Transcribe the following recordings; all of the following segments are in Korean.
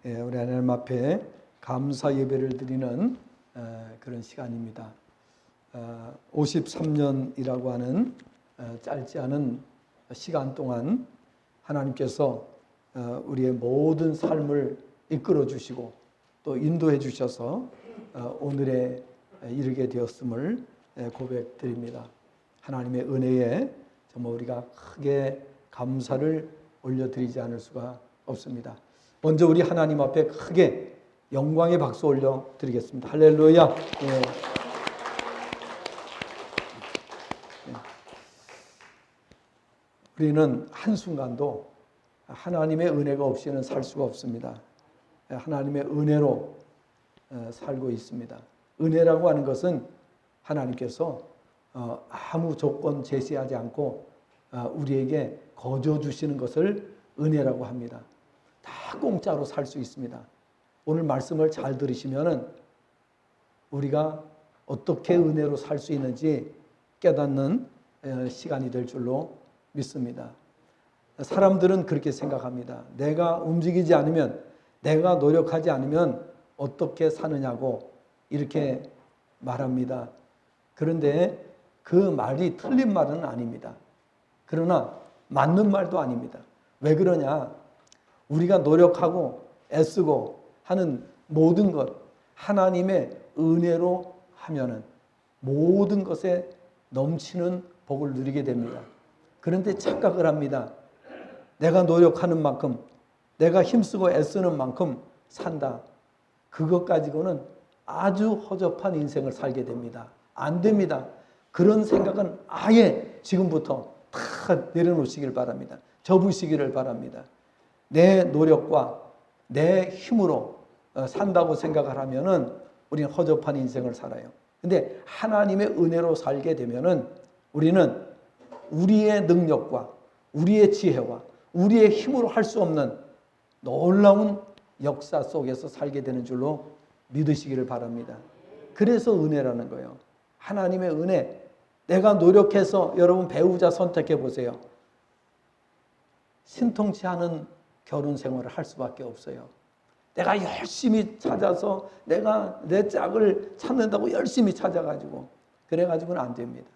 우리 하나님 앞에 감사 예배를 드리는 그런 시간입니다. 53년이라고 하는 짧지 않은 시간 동안 하나님께서 우리의 모든 삶을 이끌어 주시고 또 인도해 주셔서 오늘에 이르게 되었음을 고백드립니다. 하나님의 은혜에 정말 우리가 크게 감사를 올려드리지 않을 수가 없습니다. 먼저 우리 하나님 앞에 크게 영광의 박수 올려드리겠습니다. 할렐루야. 우리는 한순간도 하나님의 은혜가 없이는 살 수가 없습니다. 하나님의 은혜로 살고 있습니다. 은혜라고 하는 것은 하나님께서 아무 조건 제시하지 않고 우리에게 거저 주시는 것을 은혜라고 합니다. 다 공짜로 살 수 있습니다. 오늘 말씀을 잘 들으시면은 우리가 어떻게 은혜로 살 수 있는지 깨닫는 시간이 될 줄로 믿습니다. 사람들은 그렇게 생각합니다. 내가 움직이지 않으면, 내가 노력하지 않으면 어떻게 사느냐고 이렇게 말합니다. 그런데 그 말이 틀린 말은 아닙니다. 그러나 맞는 말도 아닙니다. 왜 그러냐? 우리가 노력하고 애쓰고 하는 모든 것, 하나님의 은혜로 하면은 모든 것에 넘치는 복을 누리게 됩니다. 그런데 착각을 합니다. 내가 노력하는 만큼, 내가 힘쓰고 애쓰는 만큼 산다. 그것 가지고는 아주 허접한 인생을 살게 됩니다. 안 됩니다. 그런 생각은 아예 지금부터 다 내려놓으시길 바랍니다. 접으시기를 바랍니다. 내 노력과 내 힘으로 산다고 생각을 하면은 우리는 허접한 인생을 살아요. 근데 하나님의 은혜로 살게 되면은 우리는 우리의 능력과 우리의 지혜와 우리의 힘으로 할 수 없는 놀라운 역사 속에서 살게 되는 줄로 믿으시기를 바랍니다. 그래서 은혜라는 거예요. 하나님의 은혜. 내가 노력해서 여러분 배우자 선택해 보세요. 신통치 않은 결혼 생활을 할 수밖에 없어요. 내가 열심히 찾아서 내가 내 짝을 찾는다고 열심히 찾아가지고 그래가지고는 안 됩니다.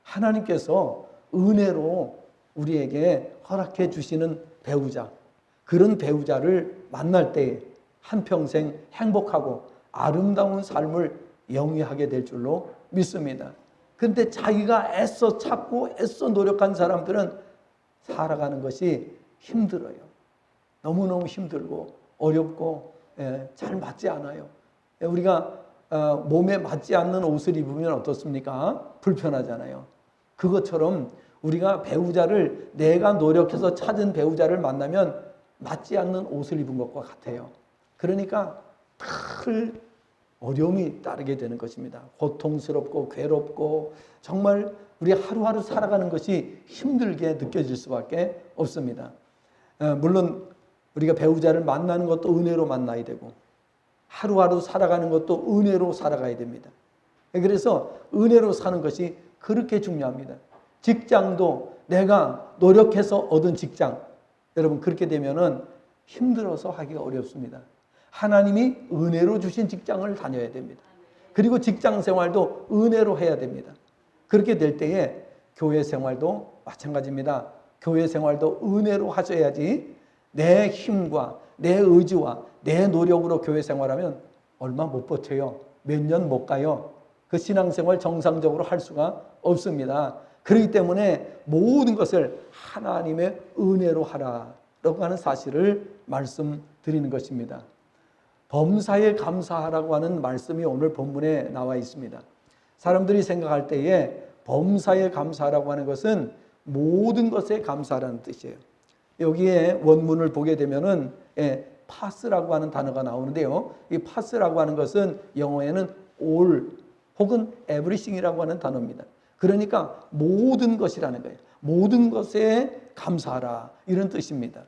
하나님께서 은혜로 우리에게 허락해 주시는 배우자, 그런 배우자를 만날 때 한평생 행복하고 아름다운 삶을 영위하게 될 줄로 믿습니다. 그런데 자기가 애써 찾고 애써 노력한 사람들은 살아가는 것이 힘들어요. 너무너무 힘들고 어렵고 잘 맞지 않아요. 우리가 몸에 맞지 않는 옷을 입으면 어떻습니까? 불편하잖아요. 그것처럼 우리가 배우자를 내가 노력해서 찾은 배우자를 만나면 맞지 않는 옷을 입은 것과 같아요. 그러니까 큰 어려움이 따르게 되는 것입니다. 고통스럽고 괴롭고 정말 우리 하루하루 살아가는 것이 힘들게 느껴질 수밖에 없습니다. 물론 우리가 배우자를 만나는 것도 은혜로 만나야 되고 하루하루 살아가는 것도 은혜로 살아가야 됩니다. 그래서 은혜로 사는 것이 그렇게 중요합니다. 직장도 내가 노력해서 얻은 직장, 여러분 그렇게 되면은 힘들어서 하기가 어렵습니다. 하나님이 은혜로 주신 직장을 다녀야 됩니다. 그리고 직장 생활도 은혜로 해야 됩니다. 그렇게 될 때에 교회 생활도 마찬가지입니다. 교회 생활도 은혜로 하셔야지 내 힘과 내 의지와 내 노력으로 교회 생활하면 얼마 못 버텨요. 몇 년 못 가요. 그 신앙생활 정상적으로 할 수가 없습니다. 그렇기 때문에 모든 것을 하나님의 은혜로 하라라고 하는 사실을 말씀드리는 것입니다. 범사에 감사하라고 하는 말씀이 오늘 본문에 나와 있습니다. 사람들이 생각할 때에 범사에 감사하라고 하는 것은 모든 것에 감사하라는 뜻이에요. 여기에 원문을 보게 되면은 파스라고 하는 단어가 나오는데요. 이 파스라고 하는 것은 영어에는 all 혹은 everything이라고 하는 단어입니다. 그러니까 모든 것이라는 거예요. 모든 것에 감사하라 이런 뜻입니다.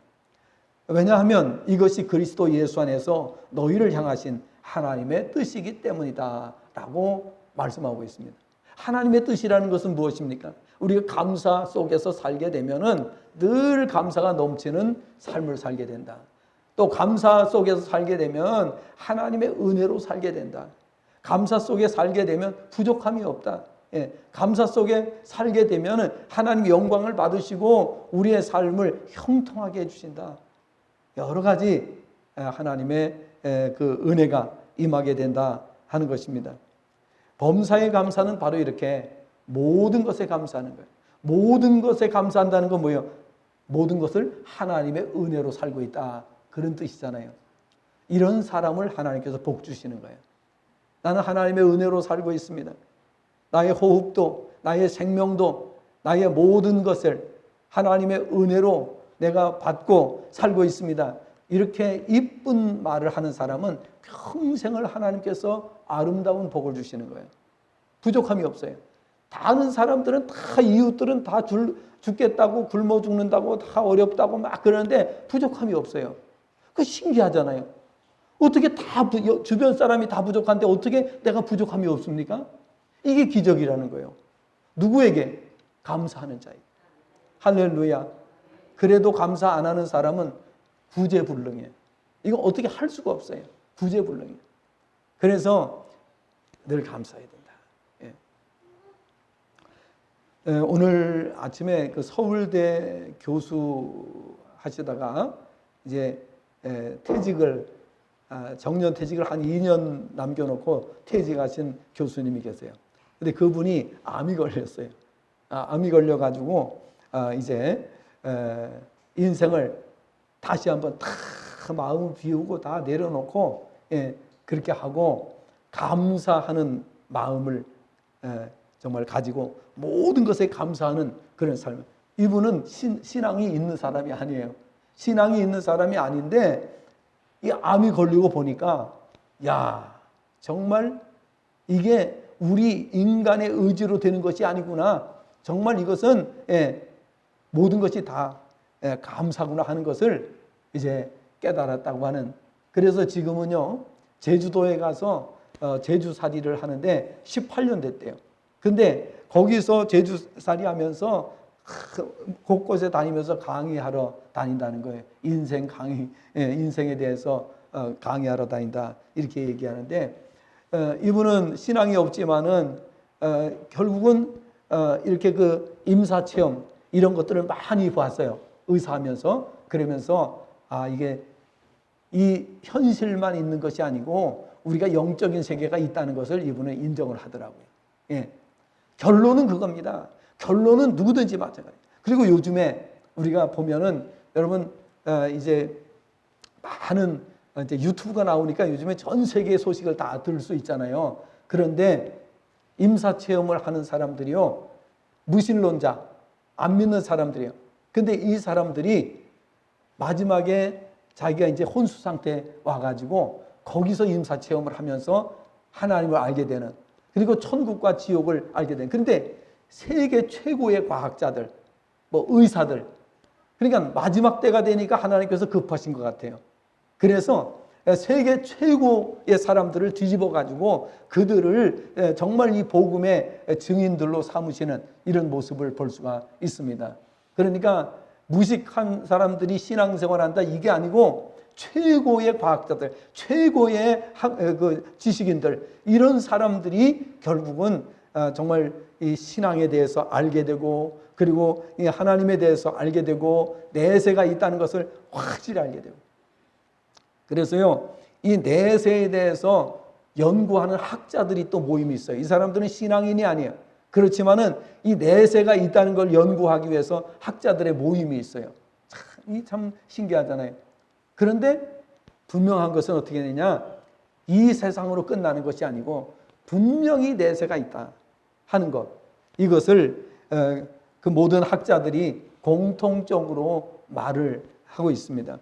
왜냐하면 이것이 그리스도 예수 안에서 너희를 향하신 하나님의 뜻이기 때문이다 라고 말씀하고 있습니다. 하나님의 뜻이라는 것은 무엇입니까? 우리가 감사 속에서 살게 되면은 늘 감사가 넘치는 삶을 살게 된다. 또 감사 속에서 살게 되면 하나님의 은혜로 살게 된다. 감사 속에 살게 되면 부족함이 없다. 예, 감사 속에 살게 되면 하나님의 영광을 받으시고 우리의 삶을 형통하게 해주신다. 여러 가지 하나님의 그 은혜가 임하게 된다 하는 것입니다. 범사에 감사는 바로 이렇게 모든 것에 감사하는 거예요. 모든 것에 감사한다는 건 뭐예요? 모든 것을 하나님의 은혜로 살고 있다. 그런 뜻이잖아요. 이런 사람을 하나님께서 복 주시는 거예요. 나는 하나님의 은혜로 살고 있습니다. 나의 호흡도, 나의 생명도, 나의 모든 것을 하나님의 은혜로 내가 받고 살고 있습니다. 이렇게 이쁜 말을 하는 사람은 평생을 하나님께서 아름다운 복을 주시는 거예요. 부족함이 없어요. 다른 사람들은 다 이웃들은 다 죽겠다고 굶어 죽는다고 다 어렵다고 막 그러는데 부족함이 없어요. 그 신기하잖아요. 어떻게 다 주변 사람이 다 부족한데 어떻게 내가 부족함이 없습니까? 이게 기적이라는 거예요. 누구에게? 감사하는 자에게. 할렐루야. 그래도 감사 안 하는 사람은 구제불능이에요. 이거 어떻게 할 수가 없어요. 구제불능이에요. 그래서 늘 감사해야 된다. 예. 오늘 아침에 그 서울대 교수 하시다가 이제 퇴직을 정년 퇴직을 한 2년 남겨놓고 퇴직하신 교수님이 계세요. 근데 그분이 암이 걸렸어요. 암이 걸려가지고 이제 인생을 다시 한번 다 마음 비우고 다 내려놓고 그렇게 하고 감사하는 마음을 정말 가지고 모든 것에 감사하는 그런 삶. 이분은 신앙이 있는 사람이 아니에요. 신앙이 있는 사람이 아닌데 이 암이 걸리고 보니까 야 정말 이게 우리 인간의 의지로 되는 것이 아니구나. 정말 이것은 모든 것이 다 감사구나 하는 것을 이제 깨달았다고 하는. 그래서 지금은요 제주도에 가서 제주살이를 하는데 18년 됐대요. 근데 거기서 제주살이 하면서 곳곳에 다니면서 강의하러 다닌다는 거예요. 인생 강의, 인생에 대해서 강의하러 다닌다 이렇게 얘기하는데 이분은 신앙이 없지만은 결국은 이렇게 그 임사체험 이런 것들을 많이 봤어요. 의사하면서. 그러면서 이게 이 현실만 있는 것이 아니고 우리가 영적인 세계가 있다는 것을 이분은 인정을 하더라고요. 예. 결론은 그겁니다. 결론은 누구든지 마찬가지예요. 그리고 요즘에 우리가 보면은 여러분 이제 많은 이제 유튜브가 나오니까 요즘에 전 세계의 소식을 다 들을 수 있잖아요. 그런데 임사체험을 하는 사람들이요 무신론자, 안 믿는 사람들이에요. 근데 이 사람들이 마지막에 자기가 이제 혼수 상태에 와가지고 거기서 임사체험을 하면서 하나님을 알게 되는, 그리고 천국과 지옥을 알게 되는. 그런데 세계 최고의 과학자들, 뭐 의사들, 그러니까 마지막 때가 되니까 하나님께서 급하신 것 같아요. 그래서 세계 최고의 사람들을 뒤집어 가지고 그들을 정말 이 복음의 증인들로 삼으시는 이런 모습을 볼 수가 있습니다. 그러니까 무식한 사람들이 신앙생활한다 이게 아니고 최고의 과학자들, 최고의 그 지식인들, 이런 사람들이 결국은 정말 이 신앙에 대해서 알게 되고, 그리고 이 하나님에 대해서 알게 되고, 내세가 있다는 것을 확실히 알게 되고. 그래서요, 이 내세에 대해서 연구하는 학자들이 또 모임이 있어요. 이 사람들은 신앙인이 아니에요. 그렇지만은 이 내세가 있다는 걸 연구하기 위해서 학자들의 모임이 있어요. 참 신기하잖아요. 그런데 분명한 것은 어떻게 되냐? 이 세상으로 끝나는 것이 아니고 분명히 내세가 있다 하는 것. 이것을 그 모든 학자들이 공통적으로 말을 하고 있습니다.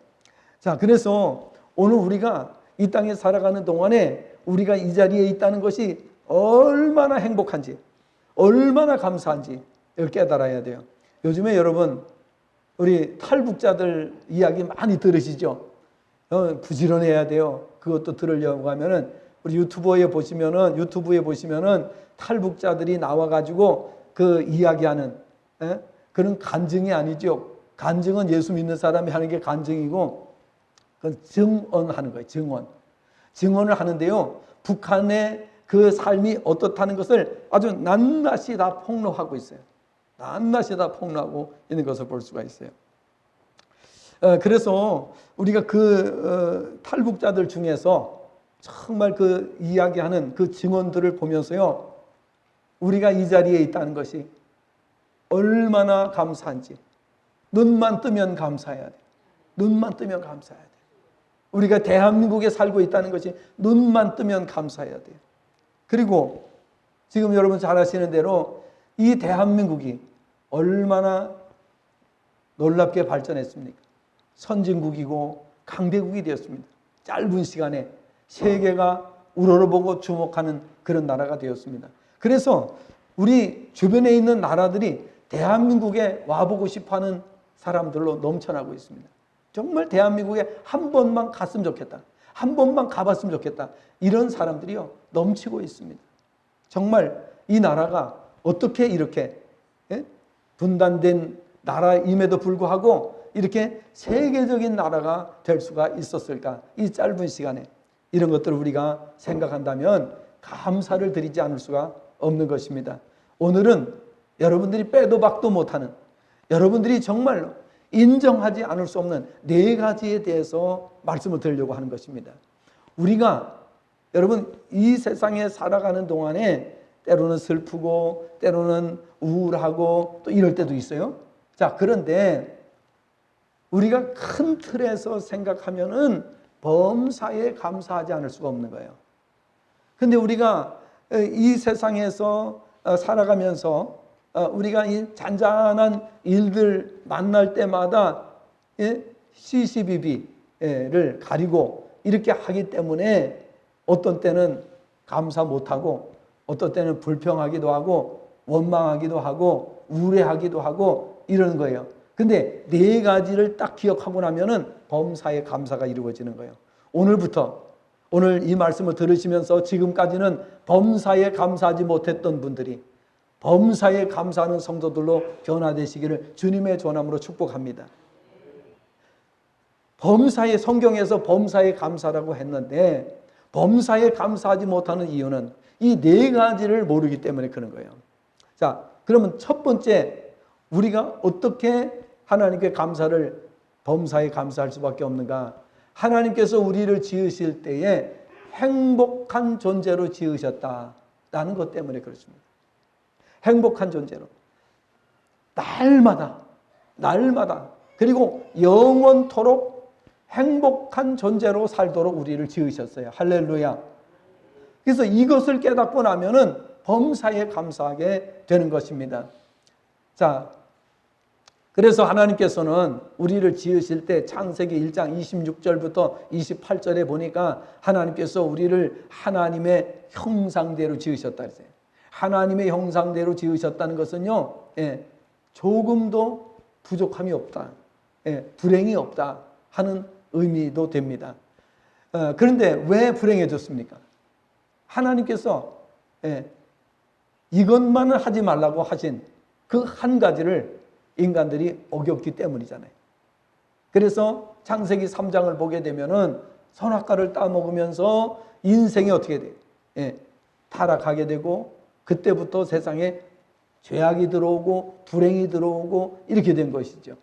자, 그래서 오늘 우리가 이 땅에 살아가는 동안에 우리가 이 자리에 있다는 것이 얼마나 행복한지, 얼마나 감사한지 이걸 깨달아야 돼요. 요즘에 여러분 우리 탈북자들 이야기 많이 들으시죠? 부지런해야 돼요. 그것도 들으려고 하면은 우리 유튜브에 보시면은 탈북자들이 나와가지고 그 이야기하는 그런 간증이 아니죠. 간증은 예수 믿는 사람이 하는 게 간증이고, 그건 증언하는 거예요. 증언을 하는데요. 북한의 그 삶이 어떻다는 것을 아주 낱낱이 다 폭로하고 있어요. 낱낱이 다 폭로하고 있는 것을 볼 수가 있어요. 그래서 우리가 그 탈북자들 중에서 정말 그 이야기하는 그 증언들을 보면서요, 우리가 이 자리에 있다는 것이 얼마나 감사한지 눈만 뜨면 감사해야 돼. 눈만 뜨면 감사해야 돼. 우리가 대한민국에 살고 있다는 것이 눈만 뜨면 감사해야 돼요. 그리고 지금 여러분 잘 아시는 대로 이 대한민국이 얼마나 놀랍게 발전했습니까? 선진국이고 강대국이 되었습니다. 짧은 시간에 세계가 우러러보고 주목하는 그런 나라가 되었습니다. 그래서 우리 주변에 있는 나라들이 대한민국에 와보고 싶어하는 사람들로 넘쳐나고 있습니다. 정말 대한민국에 한 번만 갔으면 좋겠다. 한 번만 가봤으면 좋겠다. 이런 사람들이요 넘치고 있습니다. 정말 이 나라가 어떻게 이렇게 분단된 나라임에도 불구하고 이렇게 세계적인 나라가 될 수가 있었을까? 이 짧은 시간에 이런 것들을 우리가 생각한다면 감사를 드리지 않을 수가 없는 것입니다. 오늘은 여러분들이 빼도 박도 못하는, 여러분들이 정말로 인정하지 않을 수 없는 네 가지에 대해서 말씀을 드리려고 하는 것입니다. 우리가 여러분 이 세상에 살아가는 동안에 때로는 슬프고 때로는 우울하고 또 이럴 때도 있어요. 자, 그런데 우리가 큰 틀에서 생각하면은 범사에 감사하지 않을 수가 없는 거예요. 근데 우리가 이 세상에서 살아가면서 우리가 이 잔잔한 일들 만날 때마다 시시비비를 가리고 이렇게 하기 때문에 어떤 때는 감사 못하고 어떤 때는 불평하기도 하고 원망하기도 하고 우울해하기도 하고 이러는 거예요. 근데 네 가지를 딱 기억하고 나면은 범사에 감사가 이루어지는 거예요. 오늘 이 말씀을 들으시면서 지금까지는 범사에 감사하지 못했던 분들이 범사에 감사하는 성도들로 변화되시기를 주님의 전함으로 축복합니다. 범사에, 성경에서 범사에 감사라고 했는데 범사에 감사하지 못하는 이유는 이 네 가지를 모르기 때문에 그런 거예요. 자, 그러면 첫 번째, 우리가 어떻게 하나님께 감사를, 범사에 감사할 수밖에 없는가? 하나님께서 우리를 지으실 때에 행복한 존재로 지으셨다라는 것 때문에 그렇습니다. 행복한 존재로 날마다 그리고 영원토록 행복한 존재로 살도록 우리를 지으셨어요. 할렐루야. 그래서 이것을 깨닫고 나면은 범사에 감사하게 되는 것입니다. 자, 그래서 하나님께서는 우리를 지으실 때 창세기 1장 26절부터 28절에 보니까 하나님께서 우리를 하나님의 형상대로 지으셨다 그랬어요. 하나님의 형상대로 지으셨다는 것은요, 조금도 부족함이 없다, 불행이 없다 하는 의미도 됩니다. 그런데 왜 불행해졌습니까? 하나님께서 이것만은 하지 말라고 하신 그 한 가지를 인간들이 어겼기 때문이잖아요. 그래서 창세기 3장을 보게 되면은 선악과를 따먹으면서 인생이 어떻게 돼요? 타락하게 되고 그때부터 세상에 죄악이 들어오고 불행이 들어오고 이렇게 된 것이죠.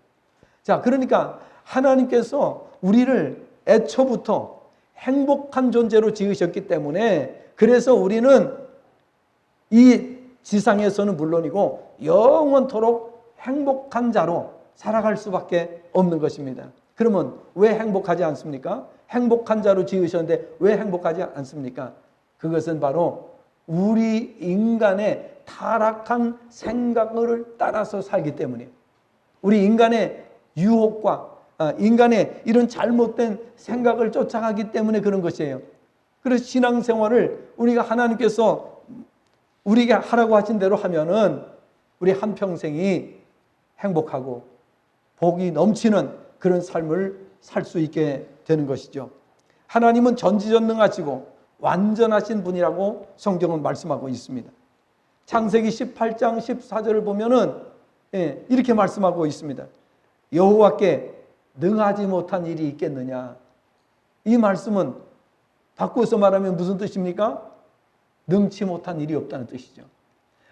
자, 그러니까 하나님께서 우리를 애초부터 행복한 존재로 지으셨기 때문에 그래서 우리는 이 지상에서는 물론이고 영원토록 행복한 자로 살아갈 수밖에 없는 것입니다. 그러면 왜 행복하지 않습니까? 행복한 자로 지으셨는데 왜 행복하지 않습니까? 그것은 바로 우리 인간의 타락한 생각을 따라서 살기 때문이에요. 우리 인간의 유혹과 인간의 이런 잘못된 생각을 쫓아가기 때문에 그런 것이에요. 그래서 신앙생활을 우리가 하나님께서 우리에게 하라고 하신 대로 하면은 우리 한평생이 행복하고 복이 넘치는 그런 삶을 살 수 있게 되는 것이죠. 하나님은 전지전능하시고 완전하신 분이라고 성경은 말씀하고 있습니다. 창세기 18장 14절을 보면은 이렇게 말씀하고 있습니다. 여호와께 능하지 못한 일이 있겠느냐? 이 말씀은 바꿔서 말하면 무슨 뜻입니까? 능치 못한 일이 없다는 뜻이죠.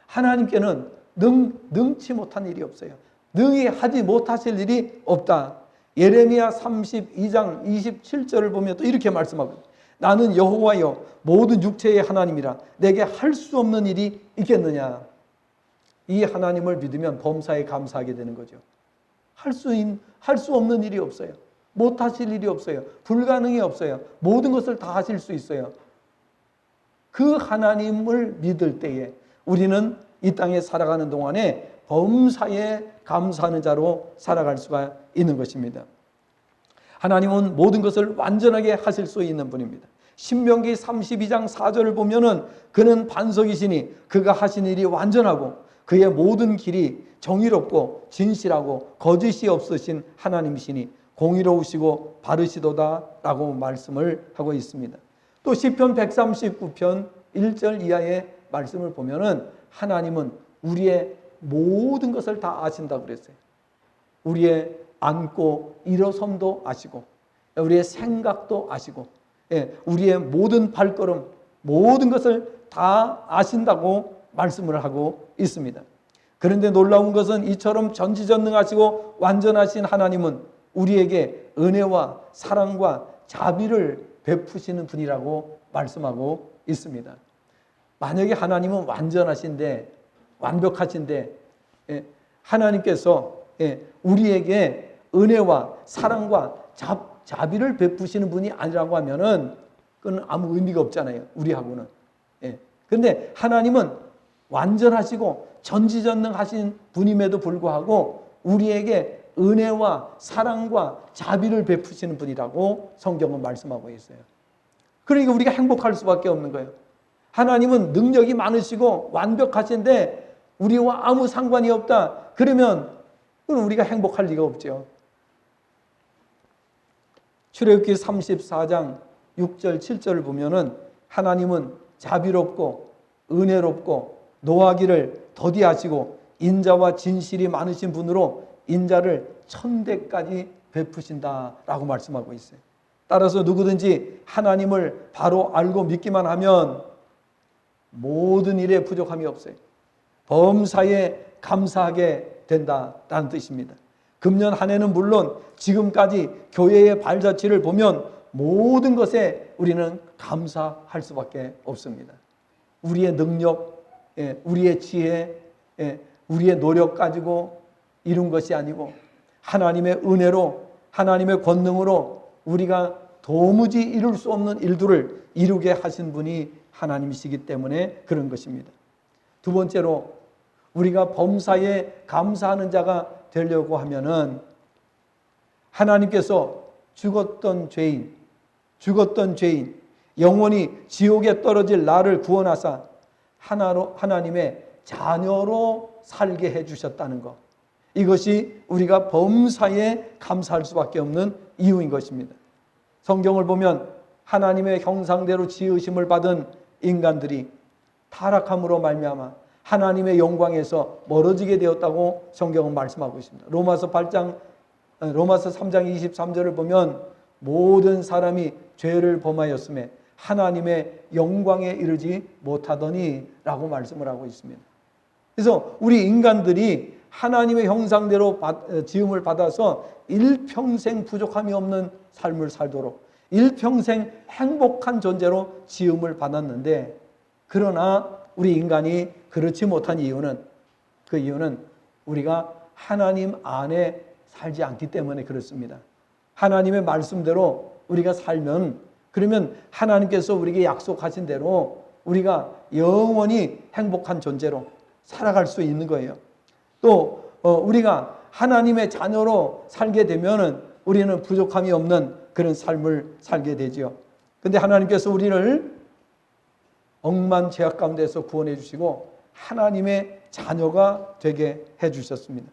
하나님께는 능치 못한 일이 없어요. 능히 하지 못하실 일이 없다. 예레미야 32장 27절을 보면 또 이렇게 말씀하고 있습니다. 나는 여호와여 모든 육체의 하나님이라 내게 할 수 없는 일이 있겠느냐. 이 하나님을 믿으면 범사에 감사하게 되는 거죠. 할 수 없는 일이 없어요. 못하실 일이 없어요. 불가능이 없어요. 모든 것을 다 하실 수 있어요. 그 하나님을 믿을 때에 우리는 이 땅에 살아가는 동안에 범사에 감사하는 자로 살아갈 수가 있는 것입니다. 하나님은 모든 것을 완전하게 하실 수 있는 분입니다. 신명기 32장 4절을 보면은 그는 반석이시니 그가 하신 일이 완전하고 그의 모든 길이 정의롭고 진실하고 거짓이 없으신 하나님이시니 공의로우시고 바르시도다 라고 말씀을 하고 있습니다. 또 시편 139편 1절 이하의 말씀을 보면은 하나님은 우리의 모든 것을 다 아신다고 그랬어요. 우리의 앉고 일어섬도 아시고 우리의 생각도 아시고 우리의 모든 발걸음 모든 것을 다 아신다고 말씀을 하고 있습니다. 그런데 놀라운 것은 이처럼 전지전능하시고 완전하신 하나님은 우리에게 은혜와 사랑과 자비를 베푸시는 분이라고 말씀하고 있습니다. 만약에 하나님은 완전하신데 완벽하신데 하나님께서 우리에게 은혜와 사랑과 자비를 베푸시는 분이 아니라고 하면은 그건 아무 의미가 없잖아요. 우리하고는. 그런데 하나님은 완전하시고 전지전능하신 분임에도 불구하고 우리에게 은혜와 사랑과 자비를 베푸시는 분이라고 성경은 말씀하고 있어요. 그러니까 우리가 행복할 수밖에 없는 거예요. 하나님은 능력이 많으시고 완벽하신데 우리와 아무 상관이 없다. 그러면 우리가 행복할 리가 없죠. 출애굽기 34장 6절 7절을 보면은 하나님은 자비롭고 은혜롭고 노하기를 더디하시고 인자와 진실이 많으신 분으로 인자를 1000대까지 베푸신다라고 말씀하고 있어요. 따라서 누구든지 하나님을 바로 알고 믿기만 하면 모든 일에 부족함이 없어요. 범사에 감사하게 된다라는 뜻입니다. 금년 한 해는 물론 지금까지 교회의 발자취를 보면 모든 것에 우리는 감사할 수밖에 없습니다. 우리의 능력, 우리의 지혜, 우리의 노력 가지고 이룬 것이 아니고 하나님의 은혜로 하나님의 권능으로 우리가 도무지 이룰 수 없는 일들을 이루게 하신 분이 하나님이시기 때문에 그런 것입니다. 두 번째로 우리가 범사에 감사하는 자가 되려고 하면은 하나님께서 죽었던 죄인, 영원히 지옥에 떨어질 나를 구원하사 하나님의 자녀로 살게 해주셨다는 것. 이것이 우리가 범사에 감사할 수밖에 없는 이유인 것입니다. 성경을 보면 하나님의 형상대로 지으심을 받은 인간들이 타락함으로 말미암아 하나님의 영광에서 멀어지게 되었다고 성경은 말씀하고 있습니다. 로마서 3장 23절을 보면 모든 사람이 죄를 범하였음에 하나님의 영광에 이르지 못하더니 라고 말씀을 하고 있습니다. 그래서 우리 인간들이 하나님의 형상대로 지음을 받아서 일평생 부족함이 없는 삶을 살도록 일평생 행복한 존재로 지음을 받았는데 그러나 우리 인간이 그렇지 못한 이유는 그 이유는 우리가 하나님 안에 살지 않기 때문에 그렇습니다. 하나님의 말씀대로 우리가 살면 그러면 하나님께서 우리에게 약속하신 대로 우리가 영원히 행복한 존재로 살아갈 수 있는 거예요. 또 우리가 하나님의 자녀로 살게 되면은 우리는 부족함이 없는 그런 삶을 살게 되지요. 근데 하나님께서 우리를 억만 죄악 가운데서 구원해 주시고 하나님의 자녀가 되게 해 주셨습니다.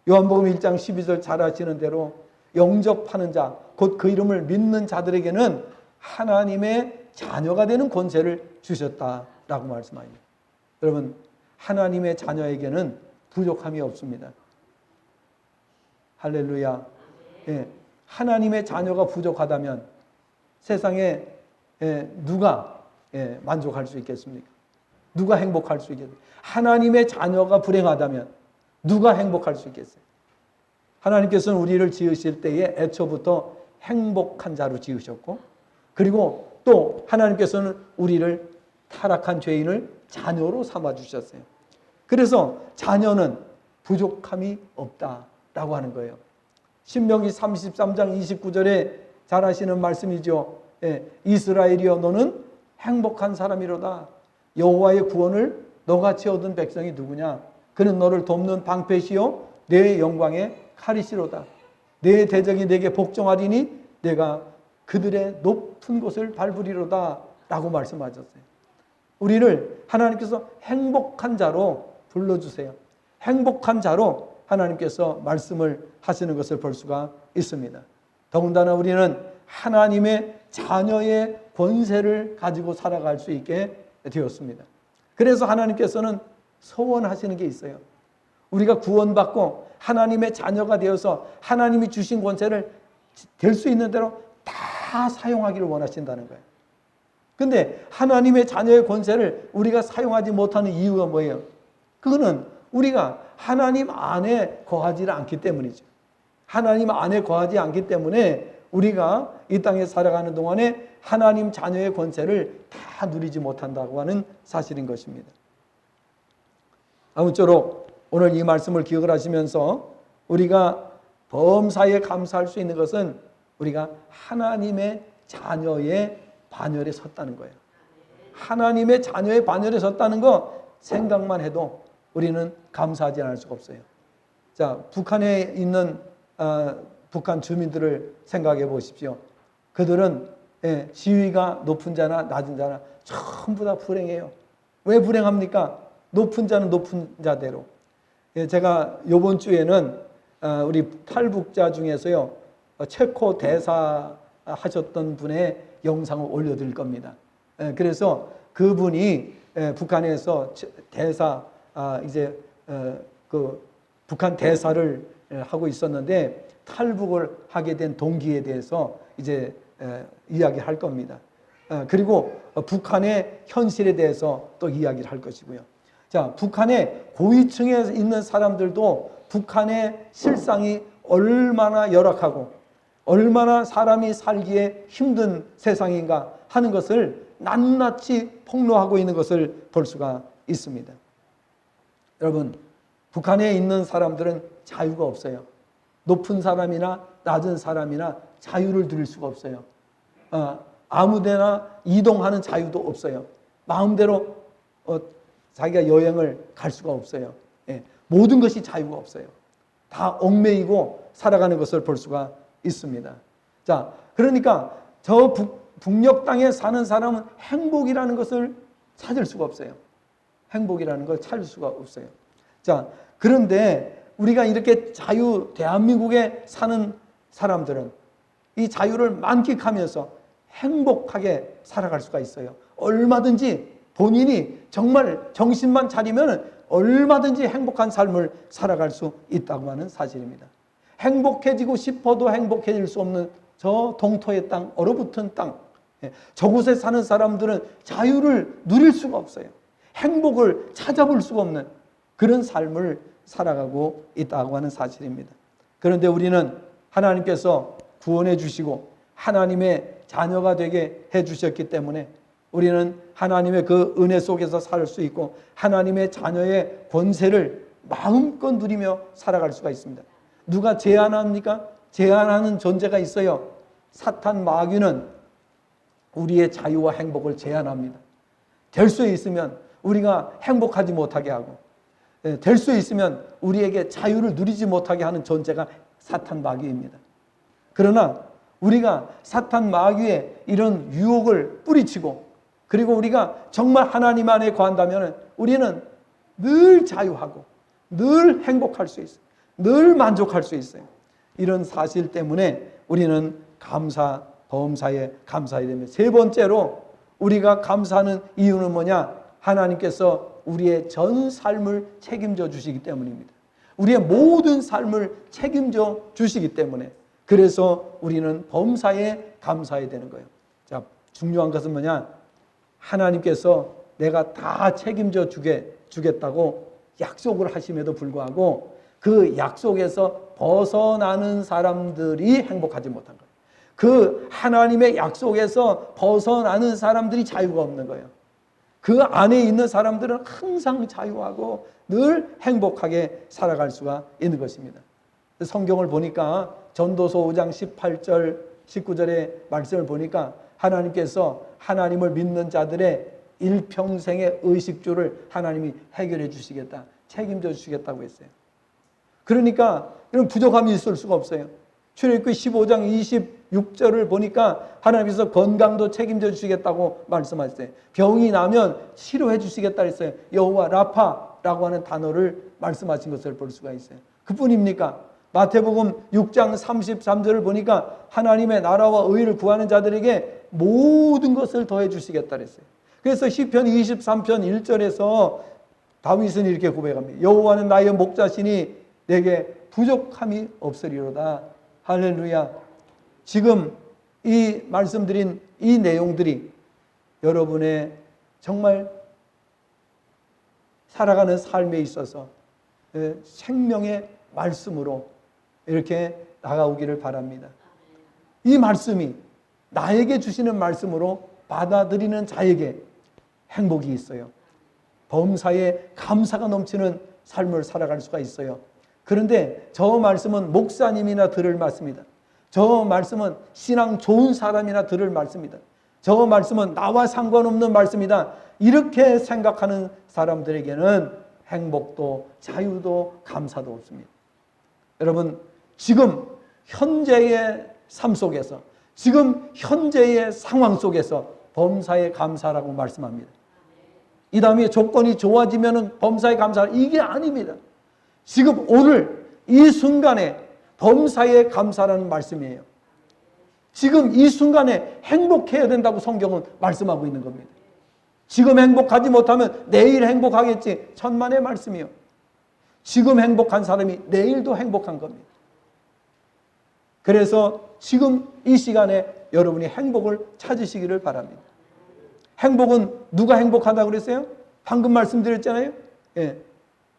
요한복음 1장 12절 잘 아시는 대로 영접하는 자, 곧 그 이름을 믿는 자들에게는 하나님의 자녀가 되는 권세를 주셨다라고 말씀합니다. 여러분, 하나님의 자녀에게는 부족함이 없습니다. 할렐루야. 하나님의 자녀가 부족하다면 세상에 누가 만족할 수 있겠습니까? 누가 행복할 수 있겠습니까? 하나님의 자녀가 불행하다면 누가 행복할 수 있겠어요? 하나님께서는 우리를 지으실 때에 애초부터 행복한 자로 지으셨고, 그리고 또 하나님께서는 우리를 타락한 죄인을 자녀로 삼아주셨어요. 그래서 자녀는 부족함이 없다라고 하는 거예요. 신명기 33장 29절에 잘 아시는 말씀이죠. 이스라엘이여 너는 행복한 사람이로다. 여호와의 구원을 너같이 얻은 백성이 누구냐? 그는 너를 돕는 방패시요 내 영광의 칼이시로다. 내 대적이 내게 복종하리니 내가 그들의 높은 곳을 밟으리로다 라고 말씀하셨어요. 우리를 하나님께서 행복한 자로 불러주세요. 행복한 자로 하나님께서 말씀을 하시는 것을 볼 수가 있습니다. 더군다나 우리는 하나님의 자녀의 권세를 가지고 살아갈 수 있게 되었습니다. 그래서 하나님께서는 소원하시는 게 있어요. 우리가 구원받고 하나님의 자녀가 되어서 하나님이 주신 권세를 될 수 있는 대로 다 사용하기를 원하신다는 거예요. 근데 하나님의 자녀의 권세를 우리가 사용하지 못하는 이유가 뭐예요? 그거는 우리가 하나님 안에 거하지 않기 때문이죠. 하나님 안에 거하지 않기 때문에 우리가 이 땅에 살아가는 동안에 하나님 자녀의 권세를 다 누리지 못한다고 하는 사실인 것입니다. 아무쪼록 오늘 이 말씀을 기억을 하시면서 우리가 범사에 감사할 수 있는 것은 우리가 하나님의 자녀의 반열에 섰다는 거예요. 하나님의 자녀의 반열에 섰다는 거 생각만 해도 우리는 감사하지 않을 수가 없어요. 자, 북한에 있는 북한 주민들을 생각해 보십시오. 그들은 지위가 높은 자나 낮은 자나 전부 다 불행해요. 왜 불행합니까? 높은 자는 높은 자대로. 제가 이번 주에는 우리 탈북자 중에서요, 체코 대사 하셨던 분의 영상을 올려드릴 겁니다. 그래서 그분이 북한에서 대사, 그 북한 대사를 하고 있었는데 탈북을 하게 된 동기에 대해서 이제 이야기할 겁니다. 그리고 북한의 현실에 대해서 또 이야기를 할 것이고요. 자, 북한의 고위층에 있는 사람들도 북한의 실상이 얼마나 열악하고 얼마나 사람이 살기에 힘든 세상인가 하는 것을 낱낱이 폭로하고 있는 것을 볼 수가 있습니다. 여러분, 북한에 있는 사람들은 자유가 없어요. 높은 사람이나 낮은 사람이나 자유를 누릴 수가 없어요. 아무데나 이동하는 자유도 없어요. 마음대로 자기가 여행을 갈 수가 없어요. 모든 것이 자유가 없어요. 다 얽매이고 살아가는 것을 볼 수가 있습니다. 자, 그러니까 저 북녘 땅에 사는 사람은 행복이라는 것을 찾을 수가 없어요. 행복이라는 걸 찾을 수가 없어요. 자, 그런데 우리가 이렇게 대한민국에 사는 사람들은 이 자유를 만끽하면서 행복하게 살아갈 수가 있어요. 얼마든지 본인이 정말 정신만 차리면 얼마든지 행복한 삶을 살아갈 수 있다고 하는 사실입니다. 행복해지고 싶어도 행복해질 수 없는 저 동토의 땅, 얼어붙은 땅, 저곳에 사는 사람들은 자유를 누릴 수가 없어요. 행복을 찾아볼 수가 없는 그런 삶을 살아가고 있다고 하는 사실입니다. 그런데 우리는 하나님께서 구원해 주시고 하나님의 자녀가 되게 해 주셨기 때문에 우리는 하나님의 그 은혜 속에서 살 수 있고 하나님의 자녀의 권세를 마음껏 누리며 살아갈 수가 있습니다. 누가 제한합니까? 제한하는 존재가 있어요. 사탄 마귀는 우리의 자유와 행복을 제한합니다. 될 수 있으면 우리가 행복하지 못하게 하고 될 수 있으면 우리에게 자유를 누리지 못하게 하는 존재가 사탄 마귀입니다. 그러나 우리가 사탄 마귀의 이런 유혹을 뿌리치고 그리고 우리가 정말 하나님 안에 거한다면 우리는 늘 자유하고 늘 행복할 수 있어요. 늘 만족할 수 있어요. 이런 사실 때문에 우리는 범사에 감사해야 됩니다. 세 번째로 우리가 감사하는 이유는 뭐냐? 하나님께서 우리의 전 삶을 책임져 주시기 때문입니다. 우리의 모든 삶을 책임져 주시기 때문에 그래서 우리는 범사에 감사해야 되는 거예요. 중요한 것은 뭐냐? 하나님께서 내가 다 책임져 주겠다고 약속을 하심에도 불구하고 그 약속에서 벗어나는 사람들이 행복하지 못한 거예요. 그 하나님의 약속에서 벗어나는 사람들이 자유가 없는 거예요. 그 안에 있는 사람들은 항상 자유하고 늘 행복하게 살아갈 수가 있는 것입니다. 성경을 보니까 전도서 5장 18절 19절의 말씀을 보니까 하나님께서 하나님을 믿는 자들의 일평생의 의식주를 하나님이 해결해 주시겠다, 책임져 주시겠다고 했어요. 그러니까 이런 부족함이 있을 수가 없어요. 출애굽기 15장 26절을 보니까 하나님께서 건강도 책임져 주시겠다고 말씀하셨어요. 병이 나면 치료해 주시겠다 했어요. 여호와 라파라고 하는 단어를 말씀하신 것을 볼 수가 있어요. 그뿐입니까? 마태복음 6장 33절을 보니까 하나님의 나라와 의를 구하는 자들에게 모든 것을 더해 주시겠다 했어요. 그래서 시편 23편 1절에서 다윗은 이렇게 고백합니다. 여호와는 나의 목자시니 내게 부족함이 없으리로다. 할렐루야. 지금 이 말씀드린 이 내용들이 여러분의 정말 살아가는 삶에 있어서 생명의 말씀으로 이렇게 나가오기를 바랍니다. 이 말씀이 나에게 주시는 말씀으로 받아들이는 자에게 행복이 있어요. 범사에 감사가 넘치는 삶을 살아갈 수가 있어요. 그런데 저 말씀은 목사님이나 들을 말씀이다. 저 말씀은 신앙 좋은 사람이나 들을 말씀이다. 저 말씀은 나와 상관없는 말씀이다. 이렇게 생각하는 사람들에게는 행복도 자유도 감사도 없습니다. 여러분, 지금 현재의 삶 속에서, 지금 현재의 상황 속에서 범사에 감사라고 말씀합니다. 이 다음에 조건이 좋아지면 범사에 감사, 이게 아닙니다. 지금 오늘 이 순간에 범사에 감사라는 말씀이에요. 지금 이 순간에 행복해야 된다고 성경은 말씀하고 있는 겁니다. 지금 행복하지 못하면 내일 행복하겠지. 천만의 말씀이요. 지금 행복한 사람이 내일도 행복한 겁니다. 그래서 지금 이 시간에 여러분이 행복을 찾으시기를 바랍니다. 행복은 누가 행복하다고 그랬어요? 방금 말씀드렸잖아요. 예.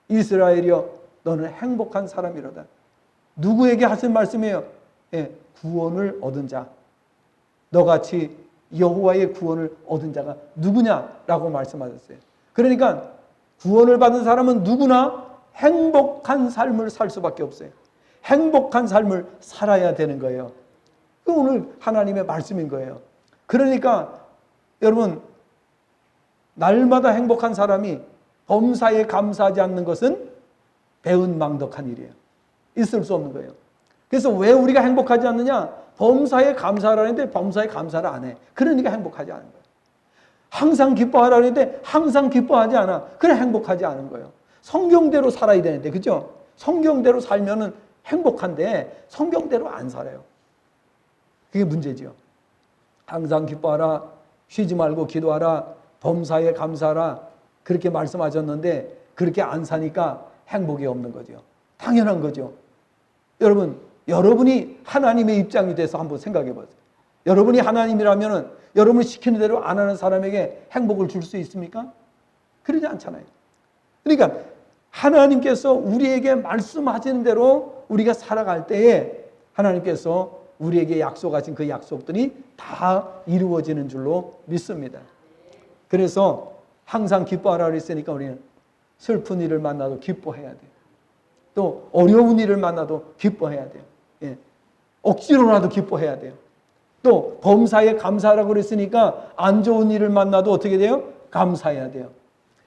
이스라엘이여 너는 행복한 사람이로다. 누구에게 하신 말씀이에요? 예. 구원을 얻은 자. 너같이 여호와의 구원을 얻은 자가 누구냐라고 말씀하셨어요. 그러니까 구원을 받은 사람은 누구나 행복한 삶을 살 수밖에 없어요. 행복한 삶을 살아야 되는 거예요. 그 오늘 하나님의 말씀인 거예요. 그러니까 여러분, 날마다 행복한 사람이 범사에 감사하지 않는 것은 배은망덕한 일이에요. 있을 수 없는 거예요. 그래서 왜 우리가 행복하지 않느냐? 범사에 감사하라는데 범사에 감사를 안 해. 그러니까 행복하지 않은 거예요. 항상 기뻐하라는데 항상 기뻐하지 않아. 그래 행복하지 않은 거예요. 성경대로 살아야 되는데, 그죠? 성경대로 살면은 행복한데 성경대로 안 살아요. 그게 문제죠. 항상 기뻐하라, 쉬지 말고 기도하라, 범사에 감사하라, 그렇게 말씀하셨는데 그렇게 안 사니까 행복이 없는 거죠. 당연한 거죠. 여러분, 여러분이 하나님의 입장이 돼서 한번 생각해 보세요. 여러분이 하나님이라면 여러분이 시키는 대로 안 하는 사람에게 행복을 줄 수 있습니까? 그러지 않잖아요. 그러니까 하나님께서 우리에게 말씀하시는 대로 우리가 살아갈 때에 하나님께서 우리에게 약속하신 그 약속들이 다 이루어지는 줄로 믿습니다. 그래서 항상 기뻐하라 그랬으니까 우리는 슬픈 일을 만나도 기뻐해야 돼요. 또 어려운 일을 만나도 기뻐해야 돼요. 예. 억지로라도 기뻐해야 돼요. 또 범사에 감사하라고 그랬으니까 안 좋은 일을 만나도 어떻게 돼요? 감사해야 돼요.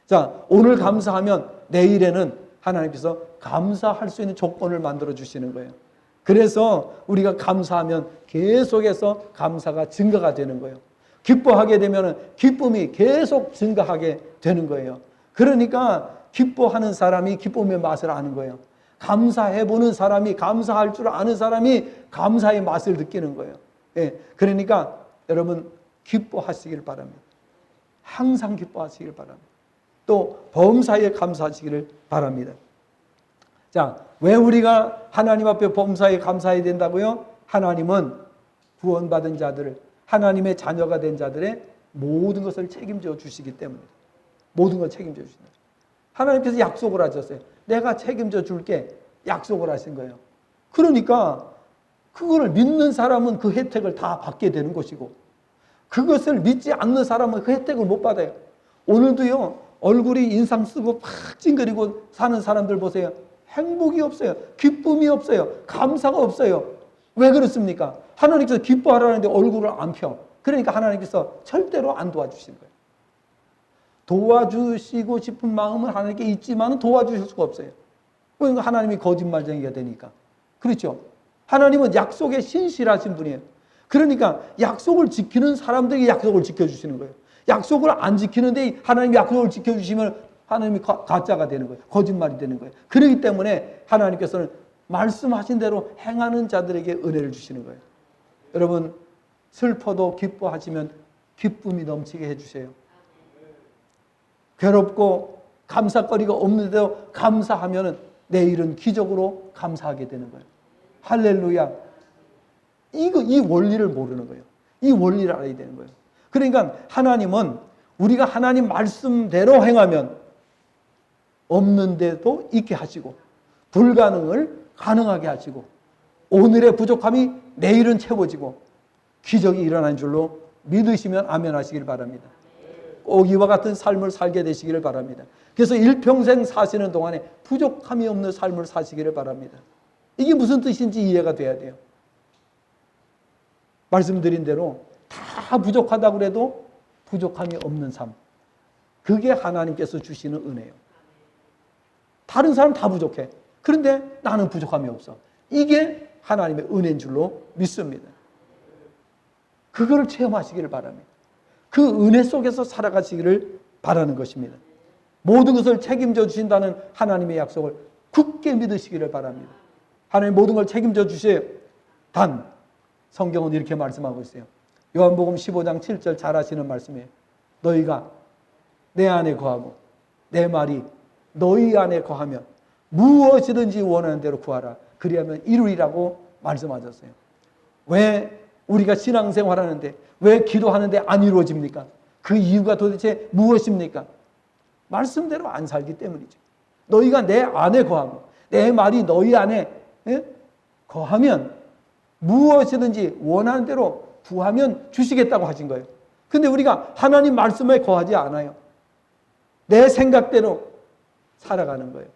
자, 오늘 감사하면 내일에는 하나님께서 감사할 수 있는 조건을 만들어 주시는 거예요. 그래서 우리가 감사하면 계속해서 감사가 증가가 되는 거예요. 기뻐하게 되면 기쁨이 계속 증가하게 되는 거예요. 그러니까 기뻐하는 사람이 기쁨의 맛을 아는 거예요. 감사해보는 사람이, 감사할 줄 아는 사람이 감사의 맛을 느끼는 거예요. 예, 그러니까 여러분 기뻐하시길 바랍니다. 항상 기뻐하시길 바랍니다. 또 범사에 감사하시기를 바랍니다. 자, 왜 우리가 하나님 앞에 범사에 감사해야 된다고요? 하나님은 구원받은 자들을, 하나님의 자녀가 된 자들의 모든 것을 책임져 주시기 때문입니다. 모든 걸 책임져 주신다. 하나님께서 약속을 하셨어요. 내가 책임져 줄게 약속을 하신 거예요. 그러니까 그거를 믿는 사람은 그 혜택을 다 받게 되는 것이고, 그것을 믿지 않는 사람은 그 혜택을 못 받아요. 오늘도요, 얼굴이 인상 쓰고 팍 찡그리고 사는 사람들 보세요. 행복이 없어요. 기쁨이 없어요. 감사가 없어요. 왜 그렇습니까? 하나님께서 기뻐하라는데 얼굴을 안 펴. 그러니까 하나님께서 절대로 안 도와주시는 거예요. 도와주시고 싶은 마음은 하나님께 있지만 도와주실 수가 없어요. 그러니까 하나님이 거짓말쟁이가 되니까. 그렇죠? 하나님은 약속에 신실하신 분이에요. 그러니까 약속을 지키는 사람들에게 약속을 지켜주시는 거예요. 약속을 안 지키는데 하나님이 약속을 지켜주시면 하나님이 가짜가 되는 거예요. 거짓말이 되는 거예요. 그렇기 때문에 하나님께서는 말씀하신 대로 행하는 자들에게 은혜를 주시는 거예요. 여러분, 슬퍼도 기뻐하시면 기쁨이 넘치게 해주세요. 괴롭고 감사거리가 없는데도 감사하면 내일은 기적으로 감사하게 되는 거예요. 할렐루야. 이 원리를 모르는 거예요. 이 원리를 알아야 되는 거예요. 그러니까 하나님은 우리가 하나님 말씀대로 행하면 없는데도 있게 하시고, 불가능을 가능하게 하시고, 오늘의 부족함이 내일은 채워지고 기적이 일어난 줄로 믿으시면 아멘 하시길 바랍니다. 꼭 이와 같은 삶을 살게 되시기를 바랍니다. 그래서 일평생 사시는 동안에 부족함이 없는 삶을 사시기를 바랍니다. 이게 무슨 뜻인지 이해가 돼야 돼요. 말씀드린 대로 다 부족하다고 그래도 부족함이 없는 삶. 그게 하나님께서 주시는 은혜예요. 다른 사람 다 부족해. 그런데 나는 부족함이 없어. 이게 하나님의 은혜인 줄로 믿습니다. 그거를 체험하시기를 바랍니다. 그 은혜 속에서 살아가시기를 바라는 것입니다. 모든 것을 책임져 주신다는 하나님의 약속을 굳게 믿으시기를 바랍니다. 하나님 모든 걸 책임져 주세요. 단 성경은 이렇게 말씀하고 있어요. 요한복음 15장 7절 잘 아시는 말씀이에요. 너희가 내 안에 거하고 내 말이 너희 안에 거하면 무엇이든지 원하는 대로 구하라. 그리하면 이루리라고 말씀하셨어요. 왜 우리가 신앙생활하는데, 왜 기도하는데 안 이루어집니까? 그 이유가 도대체 무엇입니까? 말씀대로 안 살기 때문이죠. 너희가 내 안에 거하고 내 말이 너희 안에 거하면 무엇이든지 원하는 대로 구하면 주시겠다고 하신 거예요. 근데 우리가 하나님 말씀에 거하지 않아요. 내 생각대로 살아가는 거예요.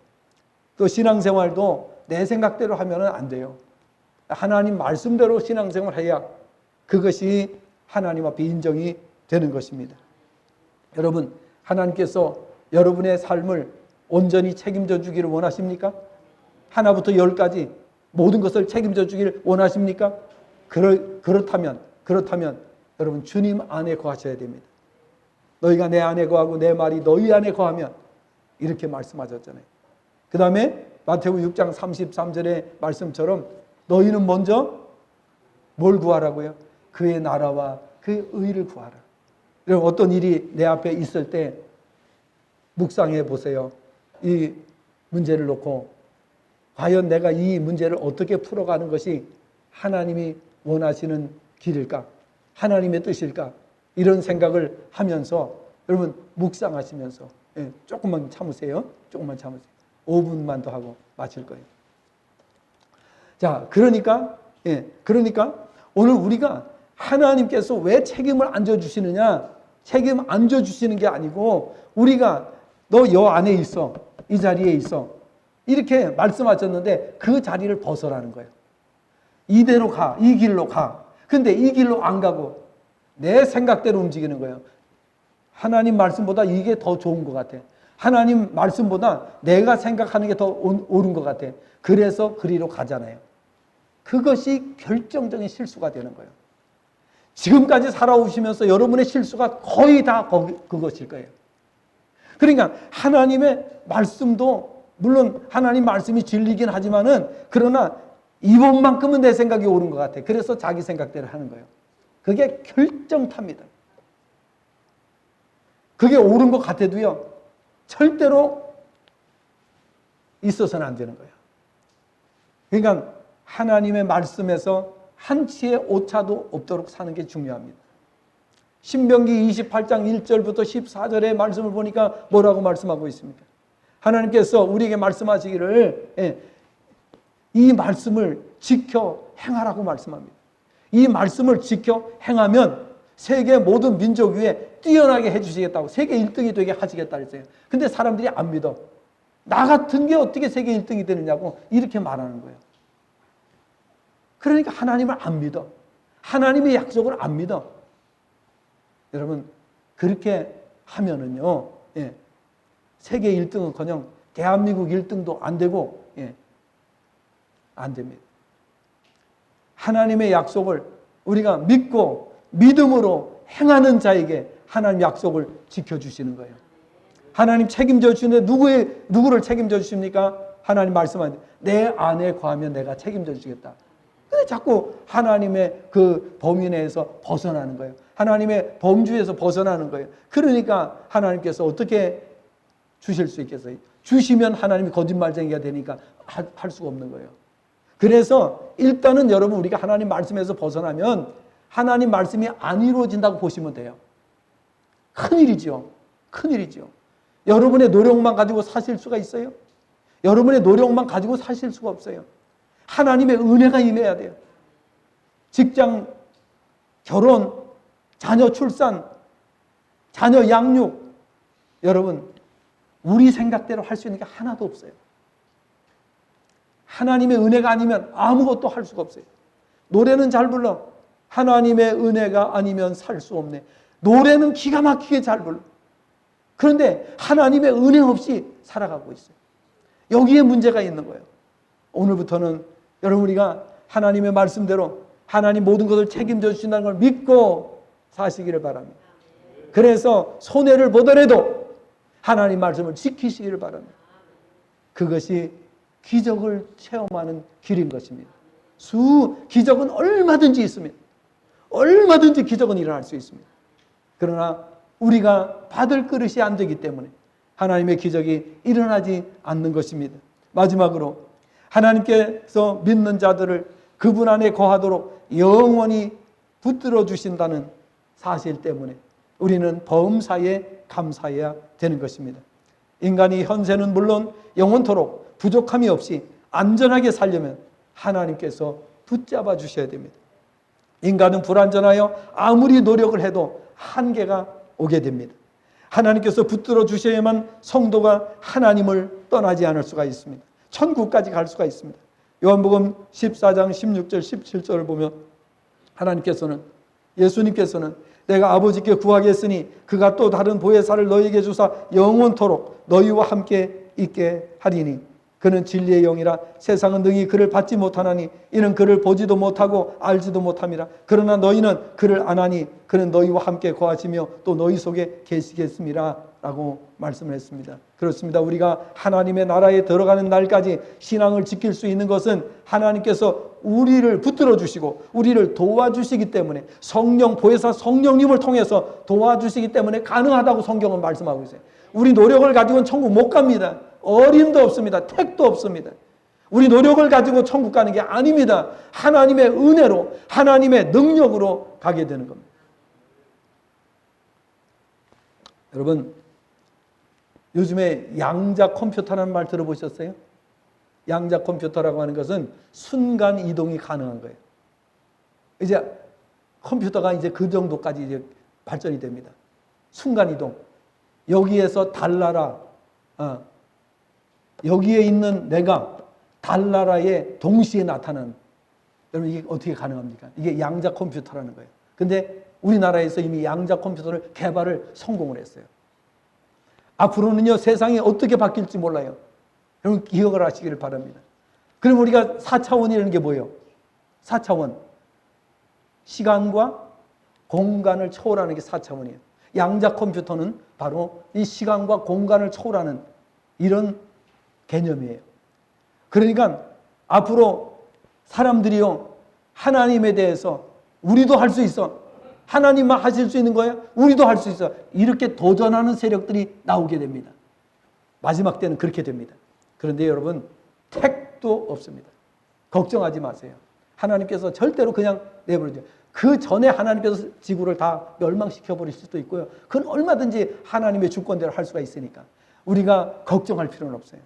또 신앙생활도 내 생각대로 하면 안 돼요. 하나님 말씀대로 신앙생활을 해야 그것이 하나님 앞에 인정이 되는 것입니다. 여러분, 하나님께서 여러분의 삶을 온전히 책임져 주기를 원하십니까? 하나부터 열까지 모든 것을 책임져 주기를 원하십니까? 그렇다면 여러분 주님 안에 거하셔야 됩니다. 너희가 내 안에 거하고 내 말이 너희 안에 거하면, 이렇게 말씀하셨잖아요. 그 다음에 마태복음 6장 33절의 말씀처럼 너희는 먼저 뭘 구하라고요? 그의 나라와 그의 의를 구하라. 여러분, 어떤 일이 내 앞에 있을 때 묵상해 보세요. 이 문제를 놓고 과연 내가 이 문제를 어떻게 풀어가는 것이 하나님이 원하시는 길일까? 하나님의 뜻일까? 이런 생각을 하면서 여러분 묵상하시면서 조금만 참으세요. 조금만 참으세요. 5분만 더 하고 마칠 거예요. 자, 그러니까 오늘 우리가 하나님께서 왜 책임을 안겨주시느냐? 책임 안겨주시는 게 아니고 우리가 너 여 안에 있어. 이 자리에 있어. 이렇게 말씀하셨는데 그 자리를 벗어라는 거예요. 이대로 가. 이 길로 가. 근데 이 길로 안 가고 내 생각대로 움직이는 거예요. 하나님 말씀보다 이게 더 좋은 것 같아. 하나님 말씀보다 내가 생각하는 게 더 옳은 것 같아. 그래서 그리로 가잖아요. 그것이 결정적인 실수가 되는 거예요. 지금까지 살아오시면서 여러분의 실수가 거의 다 그것일 거예요. 그러니까 하나님의 말씀도 물론 하나님 말씀이 진리긴 하지만은 그러나 이번만큼은 내 생각이 옳은 것 같아. 그래서 자기 생각대로 하는 거예요. 그게 결정탑니다. 그게 옳은 것 같아도요, 절대로 있어서는 안 되는 거예요. 그러니까 하나님의 말씀에서 한치의 오차도 없도록 사는 게 중요합니다. 신명기 28장 1절부터 14절의 말씀을 보니까 뭐라고 말씀하고 있습니까? 하나님께서 우리에게 말씀하시기를 이 말씀을 지켜 행하라고 말씀합니다. 이 말씀을 지켜 행하면 세계 모든 민족 위에 뛰어나게 해주시겠다고, 세계 1등이 되게 하시겠다 그랬어요. 근데 사람들이 안 믿어. 나 같은 게 어떻게 세계 1등이 되느냐고 이렇게 말하는 거예요. 그러니까 하나님을 안 믿어. 하나님의 약속을 안 믿어. 여러분, 그렇게 하면은요, 세계 1등은커녕 대한민국 1등도 안 되고, 안 됩니다. 하나님의 약속을 우리가 믿고 믿음으로 행하는 자에게 하나님 약속을 지켜주시는 거예요. 하나님 책임져 주시는데 누구를 책임져 주십니까? 하나님 말씀하는데 내 안에 거하면 내가 책임져 주시겠다. 근데 자꾸 하나님의 그 범위 내에서 벗어나는 거예요. 하나님의 범주에서 벗어나는 거예요. 그러니까 하나님께서 어떻게 주실 수 있겠어요? 주시면 하나님이 거짓말쟁이가 되니까 할 수가 없는 거예요. 그래서 일단은 여러분, 우리가 하나님 말씀에서 벗어나면 하나님 말씀이 안 이루어진다고 보시면 돼요. 큰일이죠. 큰일이죠. 여러분의 노력만 가지고 사실 수가 있어요? 여러분의 노력만 가지고 사실 수가 없어요. 하나님의 은혜가 임해야 돼요. 직장, 결혼, 자녀 출산, 자녀 양육. 여러분, 우리 생각대로 할 수 있는 게 하나도 없어요. 하나님의 은혜가 아니면 아무것도 할 수가 없어요. 노래는 잘 불러. 하나님의 은혜가 아니면 살 수 없네. 노래는 기가 막히게 잘 불러. 그런데 하나님의 은혜 없이 살아가고 있어요. 여기에 문제가 있는 거예요. 오늘부터는 여러분, 우리가 하나님의 말씀대로 하나님 모든 것을 책임져 주신다는 걸 믿고 사시기를 바랍니다. 그래서 손해를 보더라도 하나님 말씀을 지키시기를 바랍니다. 그것이 기적을 체험하는 길인 것입니다. 기적은 얼마든지 있습니다. 얼마든지 기적은 일어날 수 있습니다. 그러나 우리가 받을 그릇이 안 되기 때문에 하나님의 기적이 일어나지 않는 것입니다. 마지막으로 하나님께서 믿는 자들을 그분 안에 거하도록 영원히 붙들어 주신다는 사실 때문에 우리는 범사에 감사해야 되는 것입니다. 인간이 현세는 물론 영원토록 부족함이 없이 안전하게 살려면 하나님께서 붙잡아 주셔야 됩니다. 인간은 불완전하여 아무리 노력을 해도 한계가 오게 됩니다. 하나님께서 붙들어 주셔야만 성도가 하나님을 떠나지 않을 수가 있습니다. 천국까지 갈 수가 있습니다. 요한복음 14장 16절 17절을 보면 예수님께서는 내가 아버지께 구하겠으니 그가 또 다른 보혜사를 너희에게 주사 영원토록 너희와 함께 있게 하리니 그는 진리의 영이라 세상은 능히 그를 받지 못하나니 이는 그를 보지도 못하고 알지도 못함이라. 그러나 너희는 그를 아나니 그는 너희와 함께 거하시며 또 너희 속에 계시겠습니다 라고 말씀을 했습니다. 그렇습니다. 우리가 하나님의 나라에 들어가는 날까지 신앙을 지킬 수 있는 것은 하나님께서 우리를 붙들어 주시고 우리를 도와주시기 때문에, 성령 보혜사 성령님을 통해서 도와주시기 때문에 가능하다고 성경은 말씀하고 있어요. 우리 노력을 가지고는 천국 못 갑니다. 어림도 없습니다. 택도 없습니다. 우리 노력을 가지고 천국 가는 게 아닙니다. 하나님의 은혜로, 하나님의 능력으로 가게 되는 겁니다. 여러분, 요즘에 양자 컴퓨터라는 말 들어보셨어요? 양자 컴퓨터라고 하는 것은 순간 이동이 가능한 거예요. 이제 컴퓨터가 이제 그 정도까지 이제 발전이 됩니다. 순간 이동. 여기에서 달나라, 여기에 있는 내가 달나라에 동시에 나타나는, 여러분 이게 어떻게 가능합니까? 이게 양자 컴퓨터라는 거예요. 근데 우리나라에서 이미 양자 컴퓨터를 개발을 성공을 했어요. 앞으로는요, 세상이 어떻게 바뀔지 몰라요. 여러분 기억을 하시기를 바랍니다. 그럼 우리가 4차원이라는 게 뭐예요? 4차원. 시간과 공간을 초월하는 게 4차원이에요. 양자 컴퓨터는 바로 이 시간과 공간을 초월하는 이런 개념이에요. 그러니까 앞으로 사람들이요, 하나님에 대해서 우리도 할 수 있어. 하나님만 하실 수 있는 거예요? 우리도 할 수 있어. 이렇게 도전하는 세력들이 나오게 됩니다. 마지막 때는 그렇게 됩니다. 그런데 여러분, 택도 없습니다. 걱정하지 마세요. 하나님께서 절대로 그냥 내버려둬요. 그 전에 하나님께서 지구를 다 멸망시켜 버릴 수도 있고요. 그건 얼마든지 하나님의 주권대로 할 수가 있으니까 우리가 걱정할 필요는 없어요.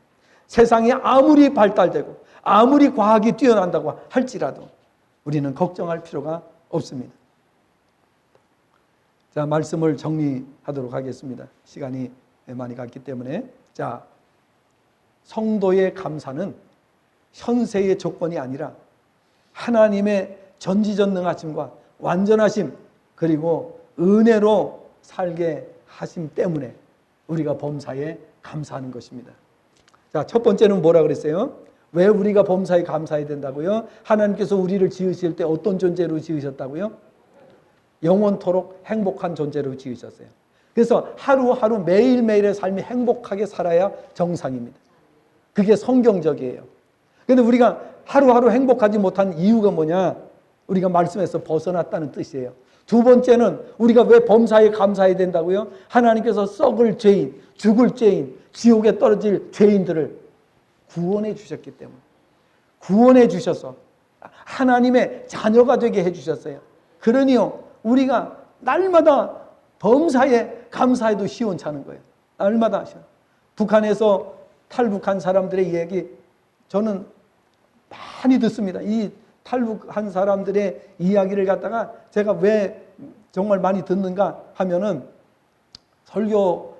세상이 아무리 발달되고 아무리 과학이 뛰어난다고 할지라도 우리는 걱정할 필요가 없습니다. 자, 말씀을 정리하도록 하겠습니다. 시간이 많이 갔기 때문에. 자, 성도의 감사는 현세의 조건이 아니라 하나님의 전지전능하심과 완전하심 그리고 은혜로 살게 하심 때문에 우리가 범사에 감사하는 것입니다. 자, 첫 번째는 뭐라 그랬어요? 왜 우리가 범사에 감사해야 된다고요? 하나님께서 우리를 지으실 때 어떤 존재로 지으셨다고요? 영원토록 행복한 존재로 지으셨어요. 그래서 하루하루 매일매일의 삶이 행복하게 살아야 정상입니다. 그게 성경적이에요. 그런데 우리가 하루하루 행복하지 못한 이유가 뭐냐? 우리가 말씀에서 벗어났다는 뜻이에요. 두 번째는 우리가 왜 범사에 감사해야 된다고요? 하나님께서 썩을 죄인, 죽을 죄인, 지옥에 떨어질 죄인들을 구원해 주셨기 때문에 구원해 주셔서 하나님의 자녀가 되게 해 주셨어요. 그러니요 우리가 날마다 범사에 감사해도 시원찮은 거예요. 날마다. 북한에서 탈북한 사람들의 이야기 저는 많이 듣습니다. 이 탈북한 사람들의 이야기를 갖다가 제가 왜 정말 많이 듣는가 하면은 설교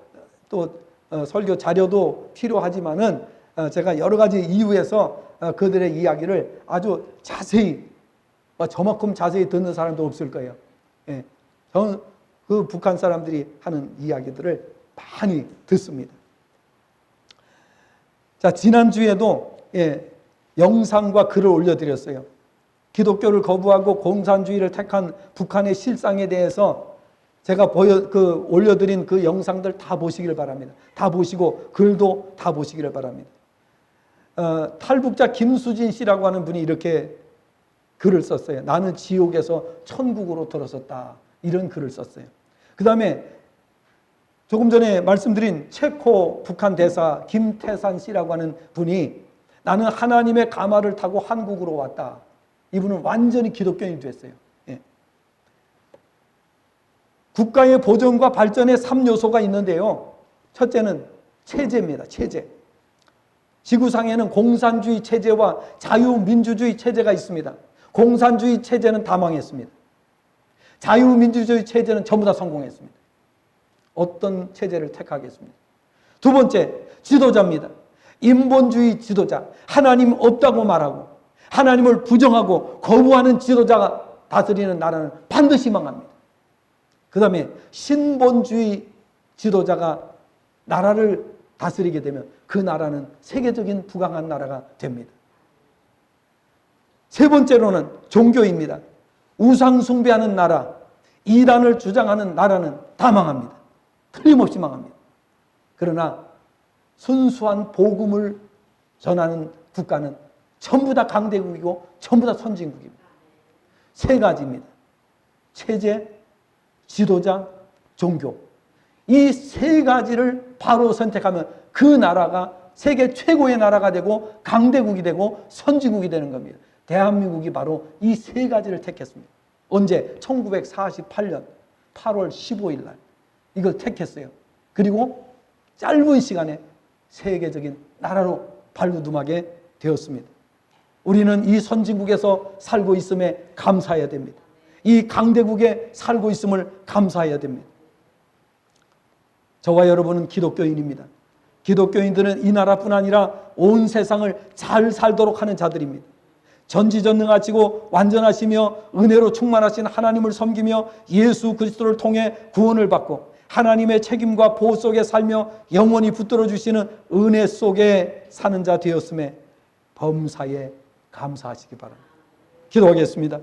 자료도 필요하지만은 제가 여러 가지 이유에서 그들의 이야기를 아주 자세히 저만큼 자세히 듣는 사람도 없을 거예요. 예, 저는 그 북한 사람들이 하는 이야기들을 많이 듣습니다. 자, 지난주에도 영상과 글을 올려드렸어요. 기독교를 거부하고 공산주의를 택한 북한의 실상에 대해서 제가 올려드린 그 영상들 다 보시길 바랍니다. 다 보시고 글도 다 보시기를 바랍니다. 탈북자 김수진 씨라고 하는 분이 이렇게 글을 썼어요. 나는 지옥에서 천국으로 들어섰다. 이런 글을 썼어요. 그 다음에 조금 전에 말씀드린 체코 북한 대사 김태산 씨라고 하는 분이 나는 하나님의 가마를 타고 한국으로 왔다. 이분은 완전히 기독교인이 됐어요. 예. 국가의 보존과 발전의 3요소가 있는데요. 첫째는 체제입니다. 체제. 지구상에는 공산주의 체제와 자유민주주의 체제가 있습니다. 공산주의 체제는 다 망했습니다. 자유민주주의 체제는 전부 다 성공했습니다. 어떤 체제를 택하겠습니까? 두 번째, 지도자입니다. 인본주의 지도자, 하나님 없다고 말하고 하나님을 부정하고 거부하는 지도자가 다스리는 나라는 반드시 망합니다. 그 다음에 신본주의 지도자가 나라를 다스리게 되면 그 나라는 세계적인 부강한 나라가 됩니다. 세 번째로는 종교입니다. 우상 숭배하는 나라, 이단을 주장하는 나라는 다 망합니다. 틀림없이 망합니다. 그러나 순수한 복음을 전하는 국가는 전부 다 강대국이고 전부 다 선진국입니다. 세 가지입니다. 체제, 지도자, 종교. 이 세 가지를 바로 선택하면 그 나라가 세계 최고의 나라가 되고 강대국이 되고 선진국이 되는 겁니다. 대한민국이 바로 이 세 가지를 택했습니다. 언제? 1948년 8월 15일 날 이걸 택했어요. 그리고 짧은 시간에 세계적인 나라로 발돋움하게 되었습니다. 우리는 이 선진국에서 살고 있음에 감사해야 됩니다. 이 강대국에 살고 있음을 감사해야 됩니다. 저와 여러분은 기독교인입니다. 기독교인들은 이 나라뿐 아니라 온 세상을 잘 살도록 하는 자들입니다. 전지전능하시고 완전하시며 은혜로 충만하신 하나님을 섬기며 예수 그리스도를 통해 구원을 받고 하나님의 책임과 보호 속에 살며 영원히 붙들어 주시는 은혜 속에 사는 자 되었음에 범사에 감사하시기 바랍니다. 기도하겠습니다.